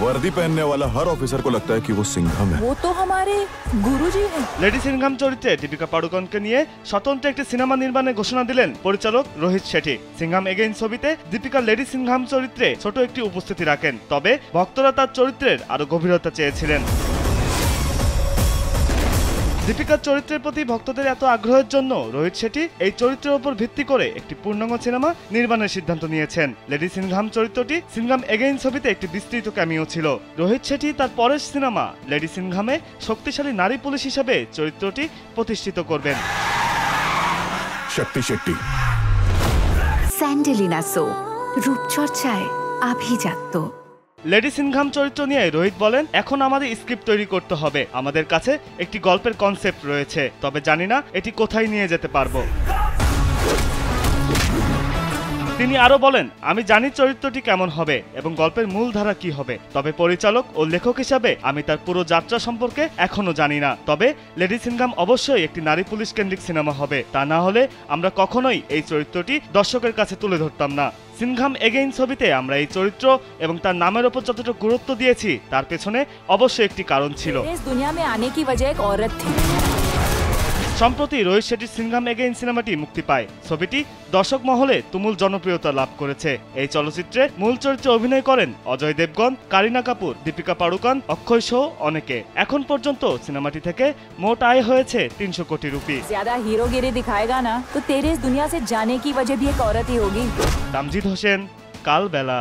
वर्दी पहनने वाला हर ऑफिसर को लगता है कि वो सिंघम है। वो तो हमारे गुरुजी हैं। লেডি সিনঘাম চরিত্রে দীপিকা পাড়ুকোনকে নিয়ে স্বতন্ত্র একটি সিনেমা নির্মাণের ঘোষণা দিলেন পরিচালক রোহিত শেঠি। সিনঘাম এগেইন ছবিতে দীপিকা লেডি সিনঘাম চরিত্রে ছোট একটি উপস্থিতি রাখেন, তবে ভক্তরা তার চরিত্রের আরো গভীরতা চেয়েছিলেন। দীপিকার চরিত্রের প্রতি ভক্তদের এত আগ্রহের জন্য রোহিত শেঠি এই চরিত্রের উপর ভিত্তি করে একটি পূর্ণাঙ্গ সিনেমা নির্মাণের সিদ্ধান্ত নিয়েছেন। লেডি সিনঘাম চরিত্রটি সিনঘাম এগেইন ছবিতে একটি বিস্তৃত ক্যামিও ছিল। রোহিত শেঠি তার পরের সিনেমা লেডি সিনঘামে শক্তিশালী নারী পুলিশ হিসেবে চরিত্রটি প্রতিষ্ঠিত করবেন। শক্তি শেট্টি, স্যান্ডেলিনা সো, রূপচর্চায় আভিজাত্য। লেডি সিনঘাম চরিত্র নিয়ে রোহিত বলেন, এখন আমাদের স্ক্রিপ্ট তৈরি করতে হবে। আমাদের কাছে একটি গল্পের কনসেপ্ট রয়েছে, তবে জানি না এটি কোথায় নিয়ে যেতে পারবো। তিনি আরো বলেন, আমি জানি চরিত্রটি কেমন হবে এবং গল্পের মূল ধারা কি হবে, তবে পরিচালক ও লেখক হিসাবে আমি তার পুরো যাত্রা সম্পর্কে এখনো জানি না। তবে লেডি সিনঘাম অবশ্যই একটি নারী পুলিশ কেন্দ্রিক সিনেমা হবে, তা না হলে আমরা কখনোই এই চরিত্রটি দর্শকের কাছে তুলে ধরতাম না। সিনঘাম এগেইন ছবিতে আমরা এই চরিত্র এবং তার নামের উপর যতটা গুরুত্ব দিয়েছি তার পেছনে অবশ্যই একটি কারণ ছিল। इस दुनिया में आने की वजह एक औरत थी। সম্প্রতি রোহিত শেঠির সিনঘাম এগেইন সিনেমাটি মুক্তি পায়। ছবিটি দর্শক মহলে তুমুল জনপ্রিয়তা লাভ করেছে। এই চলচ্চিত্রে মূল চরিত্রে অভিনয় করেন অজয় দেবগন, কারিনা কাপুর, দীপিকা পাড়ুকোন, অক্ষয় সহ অনেকে। এখন পর্যন্ত সিনেমাটি থেকে মোট আয় হয়েছে 300 কোটি রুপি। ज्यादा हीरोगिरी दिखाएगा ना तो तेरे इस दुनिया से जाने की वजह भी एक औरत ही होगी। তামজিদ হোসেন, কালবেলা।